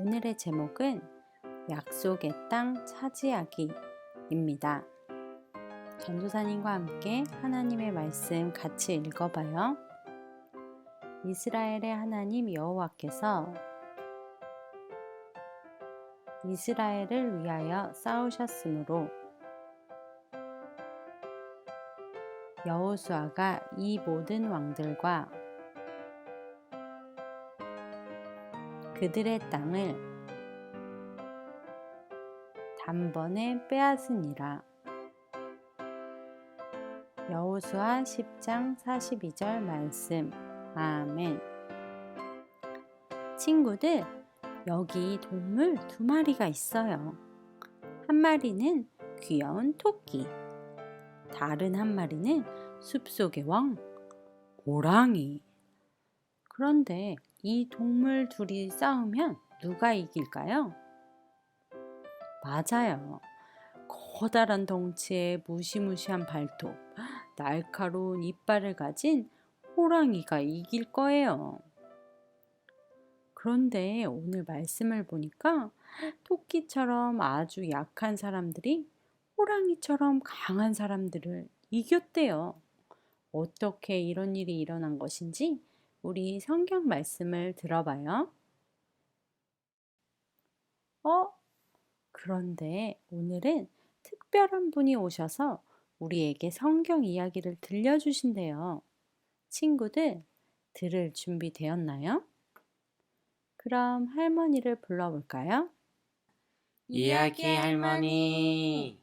오늘의 제목은 약속의 땅 차지하기입니다. 전도사님과 함께 하나님의 말씀 같이 읽어봐요. 이스라엘의 하나님 여호와께서 이스라엘을 위하여 싸우셨으므로 여호수아가 이 모든 왕들과 그들의 땅을 단번에 빼앗으니라. 여호수아 10장 42절 말씀. 아멘. 친구들, 여기 동물 2마리가 있어요. 한 마리는 귀여운 토끼, 다른 한 마리는 숲속의 왕, 호랑이. 그런데 이 동물 둘이 싸우면 누가 이길까요? 맞아요. 커다란 덩치에 무시무시한 발톱, 날카로운 이빨을 가진 호랑이가 이길 거예요. 그런데 오늘 말씀을 보니까 토끼처럼 아주 약한 사람들이 호랑이처럼 강한 사람들을 이겼대요. 어떻게 이런 일이 일어난 것인지 우리 성경 말씀을 들어봐요. 그런데 오늘은 특별한 분이 오셔서 우리에게 성경 이야기를 들려주신대요. 친구들, 들을 준비 되었나요? 그럼 할머니를 불러볼까요? 이야기 할머니.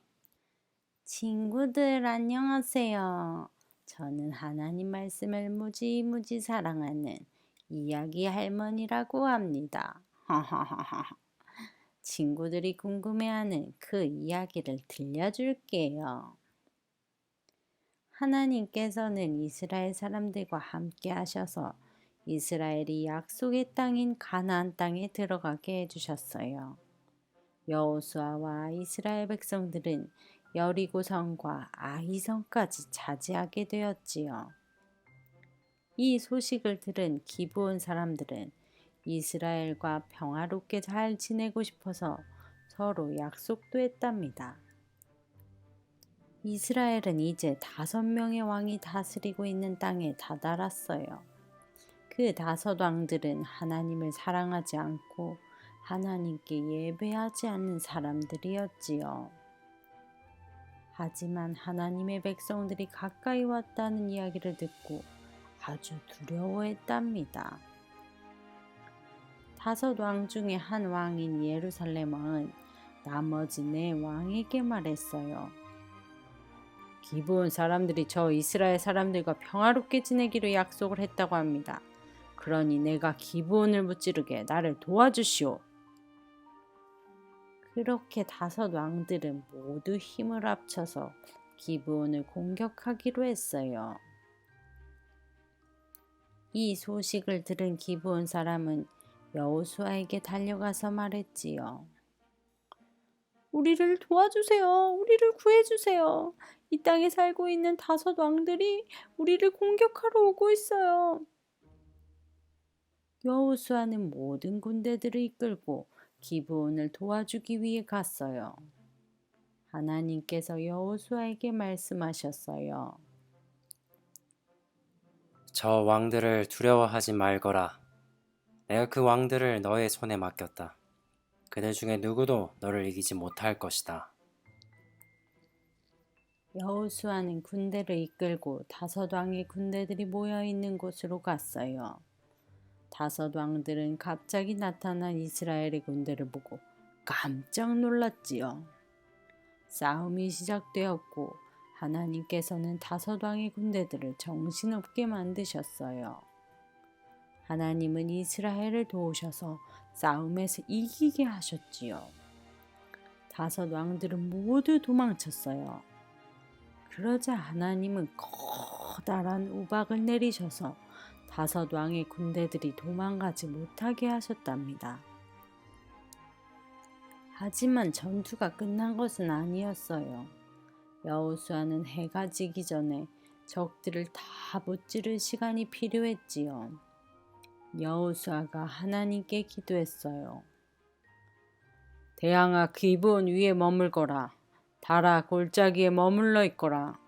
친구들 안녕하세요. 저는 하나님 말씀을 무지무지 사랑하는 이야기 할머니라고 합니다. 친구들이 궁금해하는 그 이야기를 들려줄게요. 하나님께서는 이스라엘 사람들과 함께 하셔서 이스라엘이 약속의 땅인 가나안 땅에 들어가게 해주셨어요. 여호수아와 이스라엘 백성들은 여리고성과 아이성까지 차지하게 되었지요. 이 소식을 들은 기브온 사람들은 이스라엘과 평화롭게 잘 지내고 싶어서 서로 약속도 했답니다. 이스라엘은 이제 5명의 왕이 다스리고 있는 땅에 다다랐어요. 그 5 왕들은 하나님을 사랑하지 않고 하나님께 예배하지 않는 사람들이었지요. 하지만 하나님의 백성들이 가까이 왔다는 이야기를 듣고 아주 두려워했답니다. 5 왕 중에 한 왕인 예루살렘 왕은 나머지 4 왕에게 말했어요. 기브온 사람들이 저 이스라엘 사람들과 평화롭게 지내기로 약속을 했다고 합니다. 그러니 내가 기브온을 무찌르게 나를 도와주시오. 그렇게 5 왕들은 모두 힘을 합쳐서 기브온을 공격하기로 했어요. 이 소식을 들은 기브온 사람은 여호수아에게 달려가서 말했지요. 우리를 도와주세요. 우리를 구해주세요. 이 땅에 살고 있는 5 왕들이 우리를 공격하러 오고 있어요. 여호수아는 모든 군대들을 이끌고 기브온을 도와주기 위해 갔어요. 하나님께서 여호수아에게 말씀하셨어요. 저 왕들을 두려워하지 말거라. 내가 그 왕들을 너의 손에 맡겼다. 그들 중에 누구도 너를 이기지 못할 것이다. 여호수아는 군대를 이끌고 5 왕의 군대들이 모여 있는 곳으로 갔어요. 5 왕들은 갑자기 나타난 이스라엘의 군대를 보고 깜짝 놀랐지요. 싸움이 시작되었고 하나님께서는 5 왕의 군대들을 정신없게 만드셨어요. 하나님은 이스라엘을 도우셔서 싸움에서 이기게 하셨지요. 5 왕들은 모두 도망쳤어요. 그러자 하나님은 커다란 우박을 내리셔서 5 왕의 군대들이 도망가지 못하게 하셨답니다. 하지만 전투가 끝난 것은 아니었어요. 여호수아는 해가 지기 전에 적들을 다 무찌를 시간이 필요했지요. 여호수아가 하나님께 기도했어요. 대항아 기브온 위에 머물거라. 달아 골짜기에 머물러 있거라.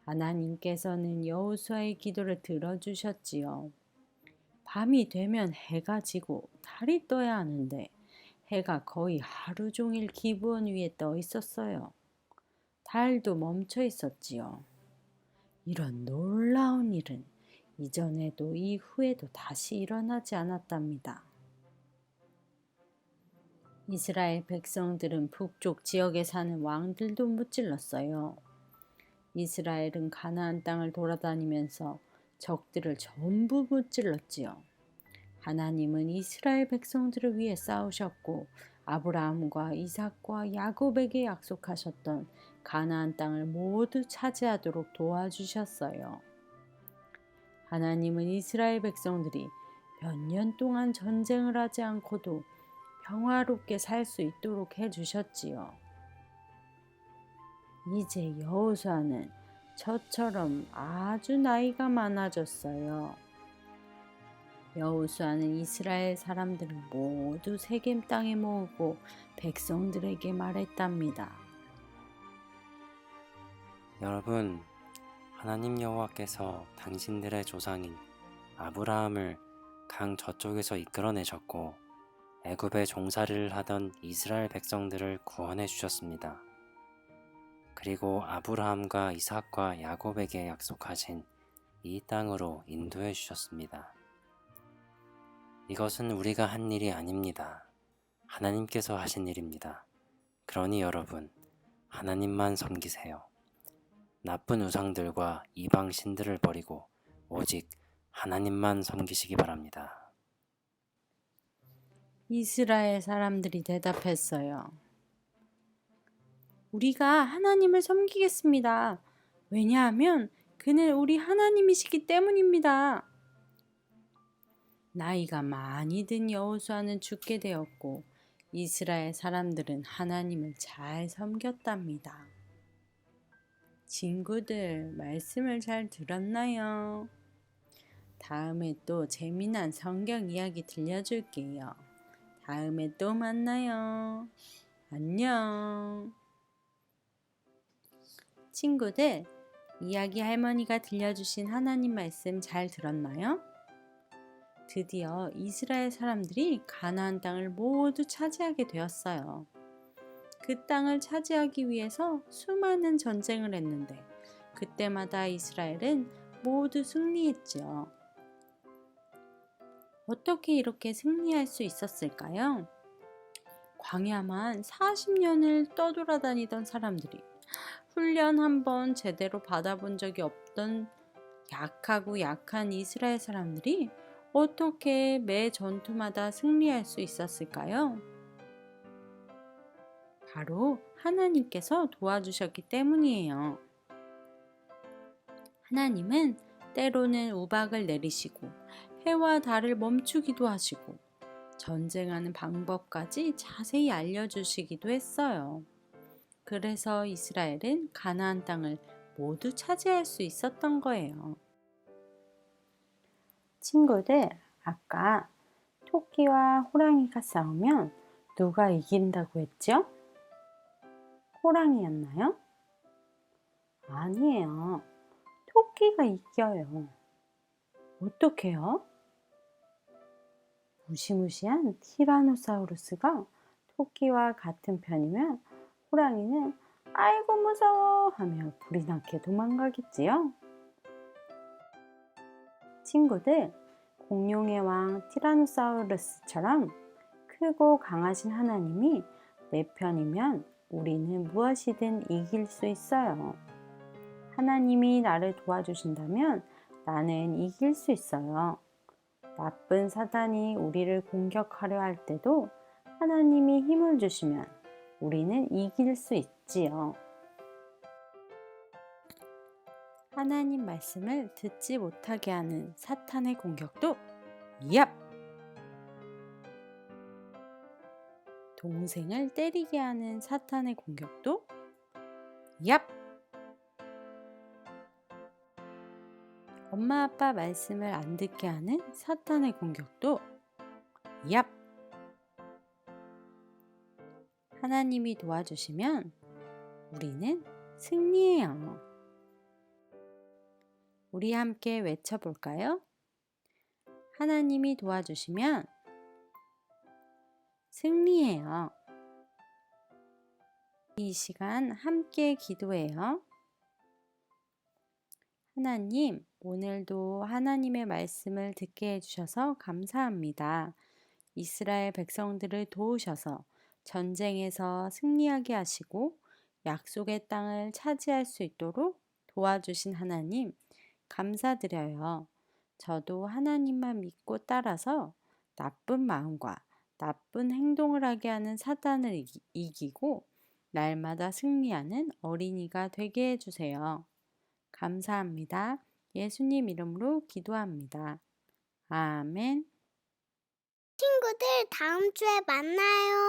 하나님께서는 여호수아의 기도를 들어주셨지요. 밤이 되면 해가 지고 달이 떠야 하는데 해가 거의 하루 종일 기브온 위에 떠 있었어요. 달도 멈춰 있었지요. 이런 놀라운 일은 이전에도 이후에도 다시 일어나지 않았답니다. 이스라엘 백성들은 북쪽 지역에 사는 왕들도 무찔렀어요. 이스라엘은 가나안 땅을 돌아다니면서 적들을 전부 무찔렀지요. 하나님은 이스라엘 백성들을 위해 싸우셨고 아브라함과 이삭과 야곱에게 약속하셨던 가나안 땅을 모두 차지하도록 도와주셨어요. 하나님은 이스라엘 백성들이 몇 년 동안 전쟁을 하지 않고도 평화롭게 살 수 있도록 해주셨지요. 이제 여호수아는 저처럼 아주 나이가 많아졌어요. 여호수아는 이스라엘 사람들을 모두 세겜 땅에 모으고 백성들에게 말했답니다. 여러분, 하나님 여호와께서 당신들의 조상인 아브라함을 강 저쪽에서 이끌어내셨고 애굽에 종살이를 하던 이스라엘 백성들을 구원해 주셨습니다. 그리고 아브라함과 이삭과 야곱에게 약속하신 이 땅으로 인도해 주셨습니다. 이것은 우리가 한 일이 아닙니다. 하나님께서 하신 일입니다. 그러니 여러분, 하나님만 섬기세요. 나쁜 우상들과 이방 신들을 버리고 오직 하나님만 섬기시기 바랍니다. 이스라엘 사람들이 대답했어요. 우리가 하나님을 섬기겠습니다. 왜냐하면 그는 우리 하나님이시기 때문입니다. 나이가 많이 든 여호수아는 죽게 되었고 이스라엘 사람들은 하나님을 잘 섬겼답니다. 친구들, 말씀을 잘 들었나요? 다음에 또 재미난 성경 이야기 들려줄게요. 다음에 또 만나요. 안녕. 친구들, 이야기 할머니가 들려주신 하나님 말씀 잘 들었나요? 드디어 이스라엘 사람들이 가나안 땅을 모두 차지하게 되었어요. 그 땅을 차지하기 위해서 수많은 전쟁을 했는데 그때마다 이스라엘은 모두 승리했지요. 어떻게 이렇게 승리할 수 있었을까요? 광야만 40년을 떠돌아다니던 사람들이 훈련 한번 제대로 받아본 적이 없던 약하고 약한 이스라엘 사람들이 어떻게 매 전투마다 승리할 수 있었을까요? 바로 하나님께서 도와주셨기 때문이에요. 하나님은 때로는 우박을 내리시고 해와 달을 멈추기도 하시고 전쟁하는 방법까지 자세히 알려주시기도 했어요. 그래서 이스라엘은 가나안 땅을 모두 차지할 수 있었던 거예요. 친구들, 아까 토끼와 호랑이가 싸우면 누가 이긴다고 했죠? 호랑이였나요? 아니에요. 토끼가 이겨요. 어떻게요? 무시무시한 티라노사우루스가 토끼와 같은 편이면 호랑이는 아이고 무서워 하며 불이 나게 도망가겠지요? 친구들, 공룡의 왕 티라노사우루스처럼 크고 강하신 하나님이 내 편이면 우리는 무엇이든 이길 수 있어요. 하나님이 나를 도와주신다면 나는 이길 수 있어요. 나쁜 사단이 우리를 공격하려 할 때도 하나님이 힘을 주시면 우리는 이길 수 있지요. 하나님 말씀을 듣지 못하게 하는 사탄의 공격도 얍! 동생을 때리게 하는 사탄의 공격도 얍! 엄마 아빠 말씀을 안 듣게 하는 사탄의 공격도 얍! 하나님이 도와주시면 우리는 승리해요. 우리 함께 외쳐볼까요? 하나님이 도와주시면 승리해요. 이 시간 함께 기도해요. 하나님, 오늘도 하나님의 말씀을 듣게 해주셔서 감사합니다. 이스라엘 백성들을 도우셔서 전쟁에서 승리하게 하시고 약속의 땅을 차지할 수 있도록 도와주신 하나님, 감사드려요. 저도 하나님만 믿고 따라서 나쁜 마음과 나쁜 행동을 하게 하는 사단을 이기고 날마다 승리하는 어린이가 되게 해주세요. 감사합니다. 예수님 이름으로 기도합니다. 아멘. 친구들 다음 주에 만나요.